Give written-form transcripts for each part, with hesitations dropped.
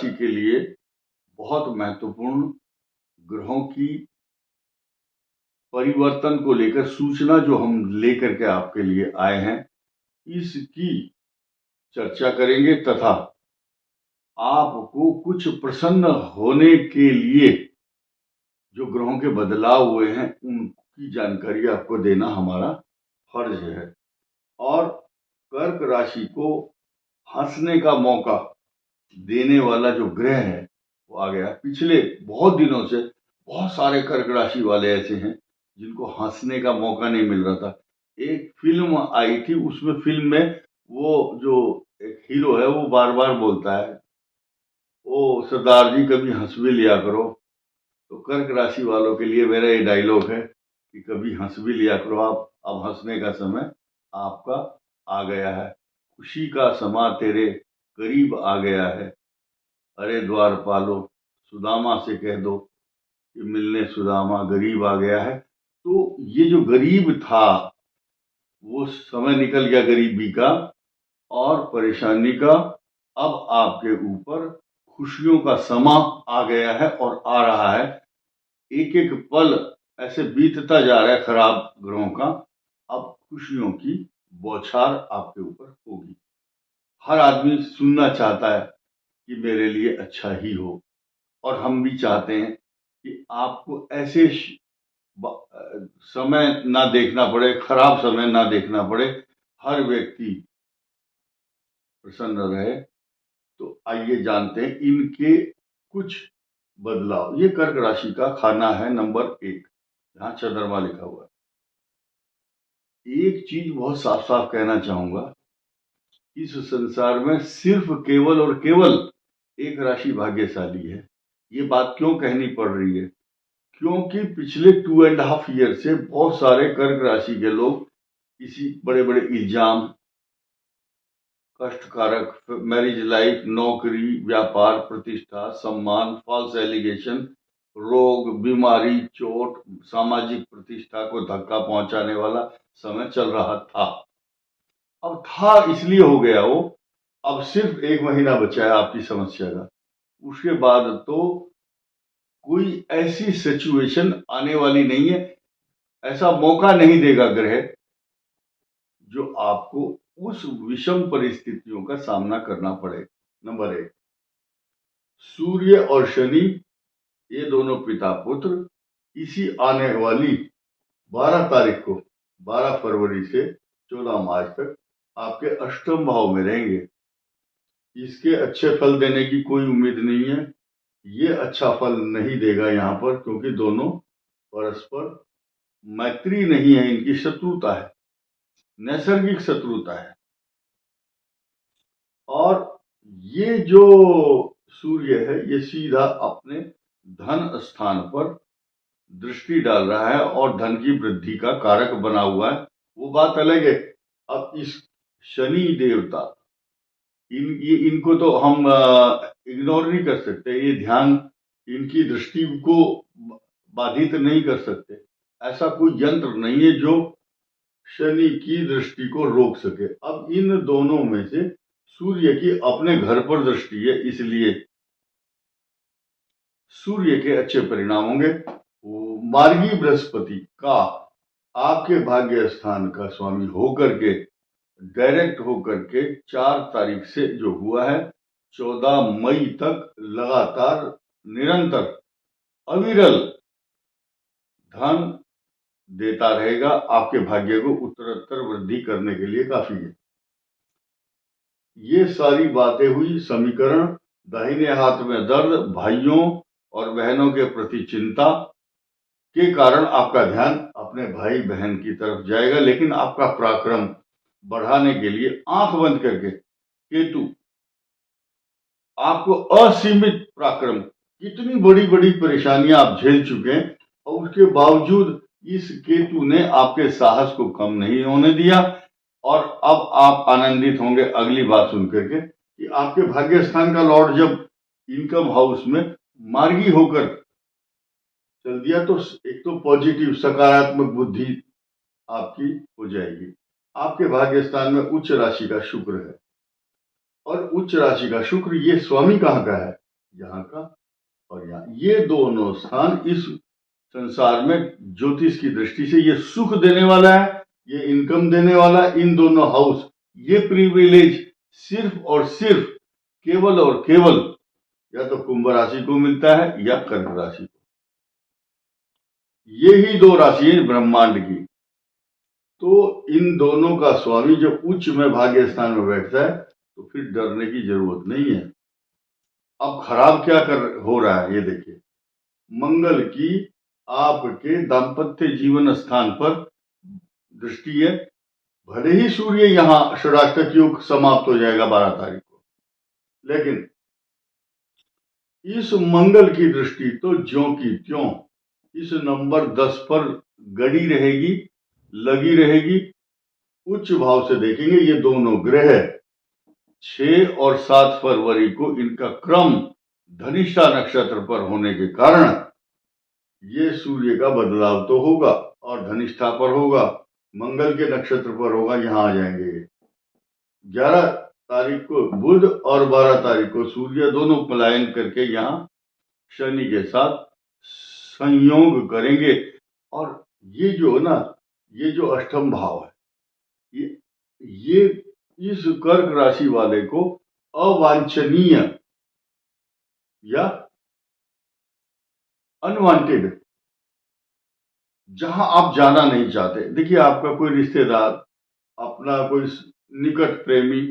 राशि के लिए बहुत महत्वपूर्ण ग्रहों की परिवर्तन को लेकर सूचना जो हम लेकर के आपके लिए आए हैं, इसकी चर्चा करेंगे तथा आपको कुछ प्रसन्न होने के लिए जो ग्रहों के बदलाव हुए हैं उनकी जानकारी आपको देना हमारा फर्ज है। और कर्क राशि को हंसने का मौका देने वाला जो ग्रह है वो आ गया। पिछले बहुत दिनों से बहुत सारे कर्क राशि वाले ऐसे हैं जिनको हंसने का मौका नहीं मिल रहा था। एक फिल्म आई थी, उसमें फिल्म में वो जो एक हीरो है वो बार बार बोलता है, ओ सरदार जी कभी हंस भी लिया करो। तो कर्क राशि वालों के लिए मेरा ये डायलॉग है कि कभी हंस भी लिया करो आप, अब हंसने का समय आपका आ गया है। खुशी का समा तेरे करीब आ गया है, अरे द्वारपालो सुदामा से कह दो कि मिलने सुदामा गरीब आ गया है। तो ये जो गरीब था वो समय निकल गया गरीबी का और परेशानी का। अब आपके ऊपर खुशियों का समा आ गया है और आ रहा है। एक एक पल ऐसे बीतता जा रहा है खराब ग्रहों का, अब खुशियों की बौछार आपके ऊपर होगी। हर आदमी सुनना चाहता है कि मेरे लिए अच्छा ही हो, और हम भी चाहते हैं कि आपको ऐसे समय ना देखना पड़े, खराब समय ना देखना पड़े, हर व्यक्ति प्रसन्न रहे। तो आइए जानते हैं इनके कुछ बदलाव। ये कर्क राशि का खाना है नंबर 1, यहाँ चंद्रमा लिखा हुआ है। एक चीज बहुत साफ साफ कहना चाहूंगा, इस संसार में सिर्फ केवल और केवल एक राशि भाग्यशाली है। ये बात क्यों कहनी पड़ रही है? क्योंकि पिछले 2.5 ईयर से बहुत सारे कर्क राशि के लोग किसी बड़े बड़े इल्जाम, कष्टकारक मैरिज लाइफ, नौकरी, व्यापार, प्रतिष्ठा, सम्मान, फॉल्स एलिगेशन, रोग, बीमारी, चोट, सामाजिक प्रतिष्ठा को धक्का पहुंचाने वाला समय चल रहा था। अब था इसलिए हो गया वो, अब सिर्फ 1 महीना बचा है आपकी समस्या का। उसके बाद तो कोई ऐसी सिचुएशन आने वाली नहीं है, ऐसा मौका नहीं देगा ग्रह जो आपको उस विषम परिस्थितियों का सामना करना पड़े। नंबर 1, सूर्य और शनि, ये दोनों पिता पुत्र इसी आने वाली 12 तारीख को, 12 फरवरी से 14 मार्च तक आपके अष्टम भाव में रहेंगे। इसके अच्छे फल देने की कोई उम्मीद नहीं है। ये अच्छा फल नहीं देगा यहाँ पर, क्योंकि दोनों परस्पर मैत्री नहीं है, इनकी शत्रुता है, नैसर्गिक शत्रुता है। और ये जो सूर्य है ये सीधा अपने धन स्थान पर दृष्टि डाल रहा है और धन की वृद्धि का कारक बना हुआ है, वो बात अलग है। अब इस शनि देवता, इनको तो हम इग्नोर नहीं कर सकते, ये ध्यान इनकी दृष्टि को बाधित नहीं कर सकते। ऐसा कोई यंत्र नहीं है जो शनि की दृष्टि को रोक सके। अब इन दोनों में से सूर्य की अपने घर पर दृष्टि है, इसलिए सूर्य के अच्छे परिणाम होंगे। मार्गी बृहस्पति का आपके भाग्य स्थान का स्वामी होकर के, डायरेक्ट होकर के 4 तारीख से जो हुआ है 14 मई तक लगातार निरंतर अविरल धन देता रहेगा। आपके भाग्य को उत्तरोत्तर वृद्धि करने के लिए काफी है। ये सारी बातें हुई समीकरण। दाहिने हाथ में दर्द, भाइयों और बहनों के प्रति चिंता के कारण आपका ध्यान अपने भाई बहन की तरफ जाएगा, लेकिन आपका पराक्रम बढ़ाने के लिए आंख बंद करके केतु आपको असीमित पराक्रम, कितनी बड़ी बड़ी परेशानियां आप झेल चुके हैं और उसके बावजूद इस केतु ने आपके साहस को कम नहीं होने दिया। और अब आप आनंदित होंगे अगली बात सुनकर के कि आपके भाग्य स्थान का लॉर्ड जब इनकम हाउस में मार्गी होकर चल दिया तो एक तो पॉजिटिव सकारात्मक बुद्धि आपकी हो जाएगी। आपके भाग्य स्थान में उच्च राशि का शुक्र है, और उच्च राशि का शुक्र ये स्वामी कहाँ का है? यहाँ का और यहाँ, ये दोनों स्थान इस संसार में ज्योतिष की दृष्टि से ये सुख देने वाला है, ये इनकम देने वाला, इन दोनों हाउस, ये प्रिविलेज सिर्फ और सिर्फ केवल और केवल या तो कुंभ राशि को मिलता है या कर्क राशि को। ये ही दो राशि है ब्रह्मांड की। तो इन दोनों का स्वामी जब उच्च में भाग्य स्थान में बैठता है तो फिर डरने की जरूरत नहीं है। अब खराब क्या हो रहा है ये देखिए, मंगल की आपके दाम्पत्य जीवन स्थान पर दृष्टि है। भले ही सूर्य यहाँ षडाष्टक योग समाप्त हो जाएगा 12 तारीख को, लेकिन इस मंगल की दृष्टि तो ज्यों की त्यों इस नंबर 10 पर गड़ी रहेगी, लगी रहेगी। उच्च भाव से देखेंगे ये दोनों ग्रह 6 और 7 फरवरी को इनका क्रम धनिष्ठा नक्षत्र पर होने के कारण ये सूर्य का बदलाव तो होगा और धनिष्ठा पर होगा, मंगल के नक्षत्र पर होगा, यहां आ जाएंगे। 11 तारीख को बुध और 12 तारीख को सूर्य दोनों पलायन करके यहाँ शनि के साथ संयोग करेंगे। और ये जो ना, ये जो अष्टम भाव है, ये इस कर्क राशि वाले को अवांछनीय या अनवांटेड, जहां आप जाना नहीं चाहते, देखिए आपका कोई रिश्तेदार, अपना कोई निकट प्रेमी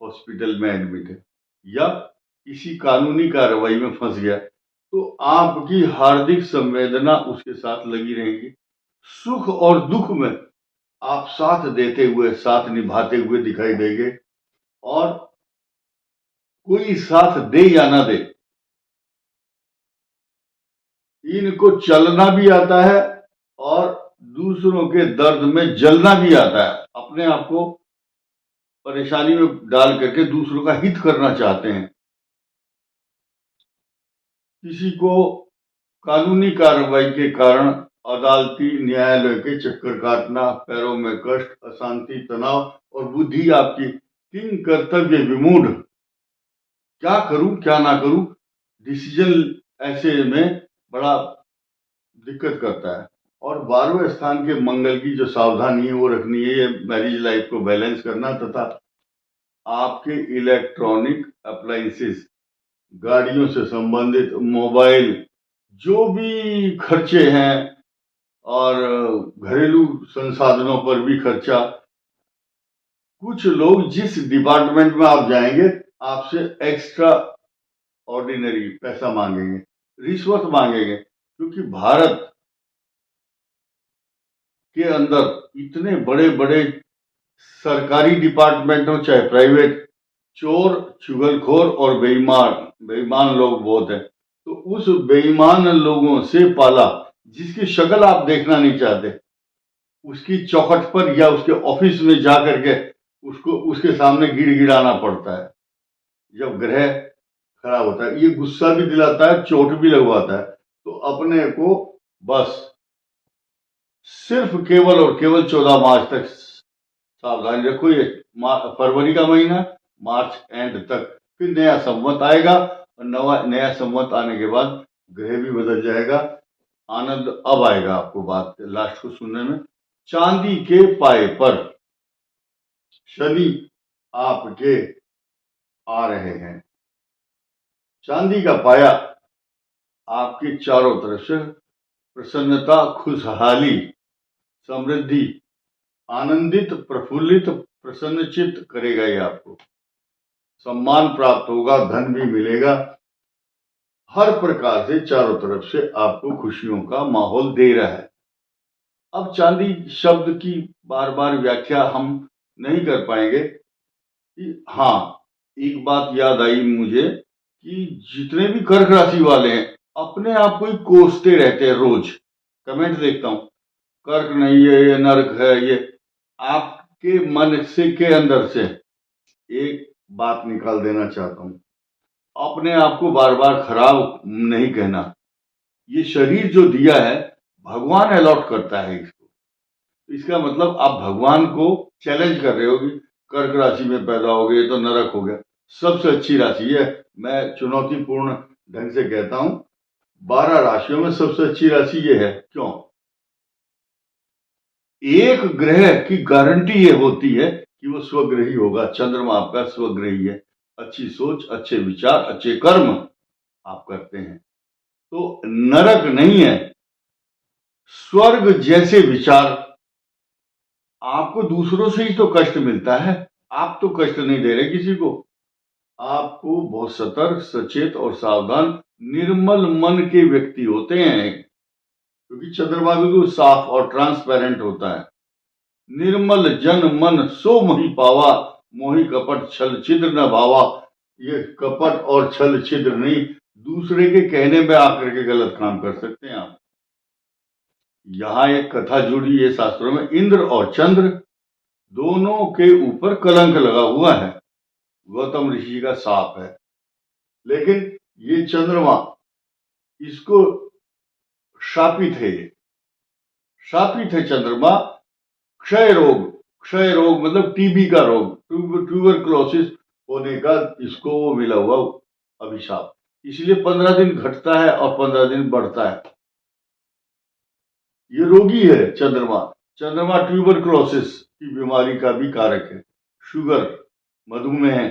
हॉस्पिटल में एडमिट है या किसी कानूनी कार्रवाई में फंस गया, तो आपकी हार्दिक संवेदना उसके साथ लगी रहेगी। सुख और दुख में आप साथ देते हुए, साथ निभाते हुए दिखाई देंगे। और कोई साथ दे या ना दे, इनको चलना भी आता है और दूसरों के दर्द में जलना भी आता है। अपने आप को परेशानी में डाल करके दूसरों का हित करना चाहते हैं। किसी को कानूनी कार्रवाई के कारण अदालती न्यायालय के चक्कर काटना, पैरों में कष्ट, अशांति, तनाव और बुद्धि आपकी किंग कर्तव्य विमूढ़, क्या करूं क्या ना करूं, डिसीजन ऐसे में बड़ा दिक्कत करता है। और 12वें स्थान के मंगल की जो सावधानी है वो रखनी है, ये मैरिज लाइफ को बैलेंस करना तथा आपके इलेक्ट्रॉनिक अप्लायंसेस, गाड़ियों से संबंधित मोबाइल, जो भी खर्चे हैं और घरेलू संसाधनों पर भी खर्चा। कुछ लोग जिस डिपार्टमेंट में आप जाएंगे आपसे एक्स्ट्रा ऑर्डिनरी पैसा मांगेंगे, रिश्वत मांगेंगे, क्योंकि भारत के अंदर इतने बड़े बड़े सरकारी डिपार्टमेंट हो चाहे प्राइवेट, चोर, चुगलखोर और बेईमान लोग बहुत हैं। तो उस बेईमान लोगों से पाला, जिसकी शक्ल आप देखना नहीं चाहते, उसकी चौखट पर या उसके ऑफिस में जा करके उसको उसके सामने गिड़गिड़ाना पड़ता है। जब ग्रह खराब होता है, ये गुस्सा भी दिलाता है, चोट भी लगवाता है। तो अपने को बस सिर्फ केवल और केवल 14 मार्च तक सावधानी रखो। ये फरवरी का महीना, मार्च एंड तक, फिर नया संवत आएगा और नया संवत आने के बाद ग्रह भी बदल जाएगा। आनंद अब आएगा आपको बात लास्ट को सुनने में। चांदी के पाए पर शनि आपके आ रहे हैं। चांदी का पाया आपके चारों तरफ से प्रसन्नता, खुशहाली, समृद्धि, आनंदित, प्रफुल्लित, प्रसन्नचित्त करेगा। ये आपको सम्मान प्राप्त होगा, धन भी मिलेगा, हर प्रकार से चारों तरफ से आपको खुशियों का माहौल दे रहा है। अब चांदी शब्द की बार बार व्याख्या हम नहीं कर पाएंगे। हाँ, एक बात याद आई मुझे कि जितने भी कर्क राशि वाले हैं अपने आप को ही कोसते रहते हैं। रोज कमेंट देखता हूं, कर्क नहीं है, ये नरक है, ये आपके मन से के अंदर से एक बात निकाल देना चाहता हूं, अपने आप को बार बार खराब नहीं कहना। ये शरीर जो दिया है भगवान अलॉट करता है इसको। इसका मतलब आप भगवान को चैलेंज कर रहे हो कि कर्क राशि में पैदा हो गए तो नरक हो गया। सबसे अच्छी राशि है, मैं चुनौतीपूर्ण ढंग से कहता हूं, 12 राशियों में सबसे अच्छी राशि ये है। क्यों? एक ग्रह की गारंटी ये होती है कि वो स्वग्रही होगा। चंद्रमा आपका स्वग्रही है। अच्छी सोच, अच्छे विचार, अच्छे कर्म आप करते हैं तो नरक नहीं है, स्वर्ग जैसे विचार। आपको दूसरों से ही तो कष्ट मिलता है, आप तो कष्ट नहीं दे रहे किसी को। आपको बहुत सतर्क, सचेत और सावधान, निर्मल मन के व्यक्ति होते हैं, क्योंकि चंद्रमा बिल्कुल साफ और ट्रांसपेरेंट होता है। निर्मल जन मन सो मोहि पावा, मोहि कपट छल छिद्र न भावा। ये कपट और छल छिद्र नहीं, दूसरे के कहने में आकर के गलत काम कर सकते हैं आप। यहां एक कथा जुड़ी है शास्त्रों में, इंद्र और चंद्र दोनों के ऊपर कलंक लगा हुआ है। गौतम ऋषि का शाप है, लेकिन ये चंद्रमा इसको शापित है। शापित है चंद्रमा। क्षय रोग मतलब टीबी का रोग, ट्यूबरक्लोसिस होने का इसको वो मिला हुआ अभिशाप। इसलिए 15 दिन घटता है और 15 दिन बढ़ता है। ये रोगी है चंद्रमा। चंद्रमा ट्यूबरक्लोसिस की बीमारी का भी कारक है, शुगर, मधुमेह है।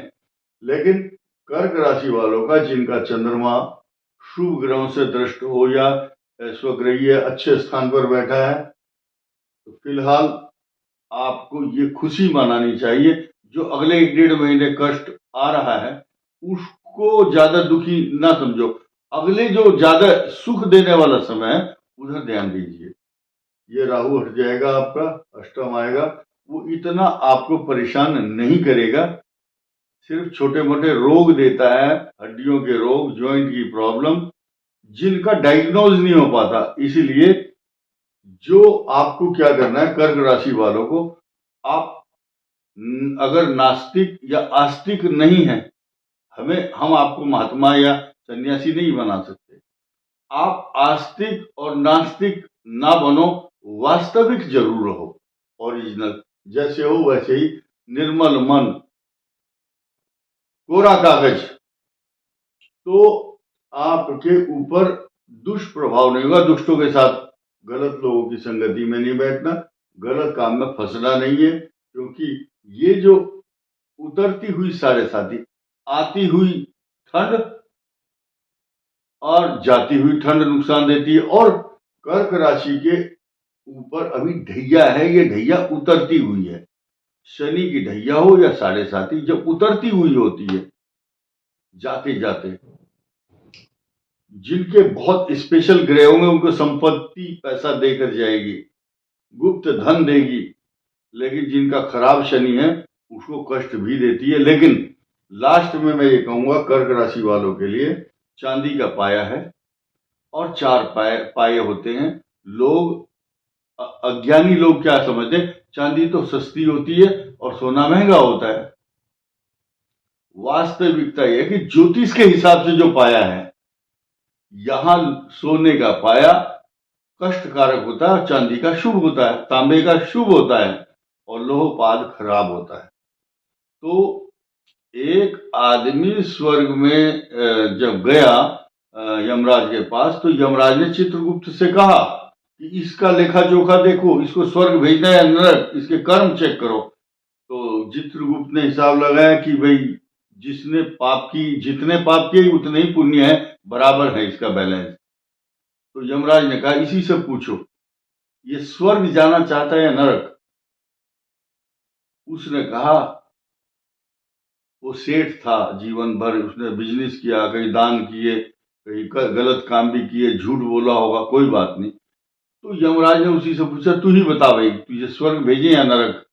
लेकिन कर्क राशि वालों का, जिनका चंद्रमा शुभ ग्रहों से दृष्ट हो या स्वग्रही अच्छे स्थान पर बैठा है, तो फिलहाल आपको ये खुशी मनानी चाहिए। जो अगले 1-1.5 महीने कष्ट आ रहा है उसको ज्यादा दुखी ना समझो। अगले जो ज्यादा सुख देने वाला समय है उधर ध्यान दीजिए। ये राहु हट जाएगा, आपका अष्टम आएगा, वो इतना आपको परेशान नहीं करेगा। सिर्फ छोटे मोटे रोग देता है, हड्डियों के रोग, ज्वाइंट की प्रॉब्लम, जिनका डायग्नोज नहीं हो पाता। इसीलिए जो आपको क्या करना है, कर्क राशि वालों को, आप अगर नास्तिक या आस्तिक नहीं है, हम आपको महात्मा या सन्यासी नहीं बना सकते। आप आस्तिक और नास्तिक ना बनो, वास्तविक जरूर रहो, ओरिजिनल जैसे हो वैसे ही, निर्मल मन, कोरा कागज, तो आपके ऊपर दुष्प्रभाव नहीं होगा। दुष्टों के साथ, गलत लोगों की संगति में नहीं बैठना, गलत काम में फंसना नहीं है। क्योंकि ये जो उतरती हुई 7.5, आती हुई ठंड और जाती हुई ठंड नुकसान देती है। और कर्क राशि के ऊपर अभी ढैया है, ये ढैया उतरती हुई है। शनि की ढैया हो या 7.5, जब उतरती हुई होती है, जाते जाते जिनके बहुत स्पेशल ग्रह होंगे उनको संपत्ति पैसा देकर जाएगी, गुप्त धन देगी। लेकिन जिनका खराब शनि है उसको कष्ट भी देती है। लेकिन लास्ट में मैं ये कहूंगा, कर्क राशि वालों के लिए चांदी का पाया है और 4 पाए होते हैं। लोग, अज्ञानी लोग क्या समझते हैं, चांदी तो सस्ती होती है और सोना महंगा होता है। वास्तविकता यह है कि ज्योतिष के हिसाब से जो पाया है, यहां सोने का पाया कष्टकारक होता है और चांदी का शुभ होता है, तांबे का शुभ होता है और लोहपाद खराब होता है। तो एक आदमी स्वर्ग में जब गया यमराज के पास, तो यमराज ने चित्रगुप्त से कहा कि इसका लेखा जोखा देखो, इसको स्वर्ग भेजना है नरक, इसके कर्म चेक करो। तो चित्रगुप्त ने हिसाब लगाया कि भाई जितने पाप किए उतने ही पुण्य है, बराबर है इसका बैलेंस। तो यमराज ने कहा इसी से पूछो, ये स्वर्ग जाना चाहता है या नरक? उसने कहा, वो सेठ था जीवन भर, उसने बिजनेस किया, कहीं दान किए, कहीं गलत काम भी किए, झूठ बोला होगा, कोई बात नहीं। तो यमराज ने उसी से पूछा, तू ही बता भाई, तुझे स्वर्ग भेजे या नरक?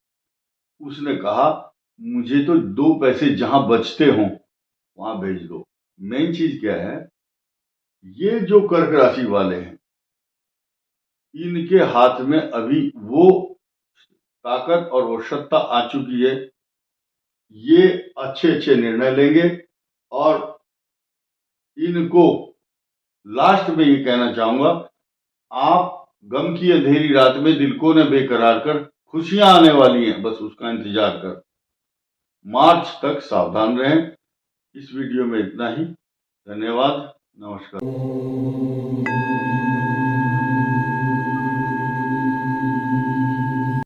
उसने कहा, मुझे तो 2 पैसे जहां बचते हों वहां भेज दो। मेन चीज क्या है, ये जो कर्क राशि वाले हैं, इनके हाथ में अभी वो ताकत और वो सत्ता आ चुकी है। ये अच्छे अच्छे निर्णय लेंगे। और इनको लास्ट में ये कहना चाहूंगा, आप गम की अंधेरी रात में दिल को न बेकरार कर, खुशियां आने वाली हैं, बस उसका इंतजार कर। मार्च तक सावधान रहें। इस वीडियो में इतना ही। धन्यवाद। नमस्कार।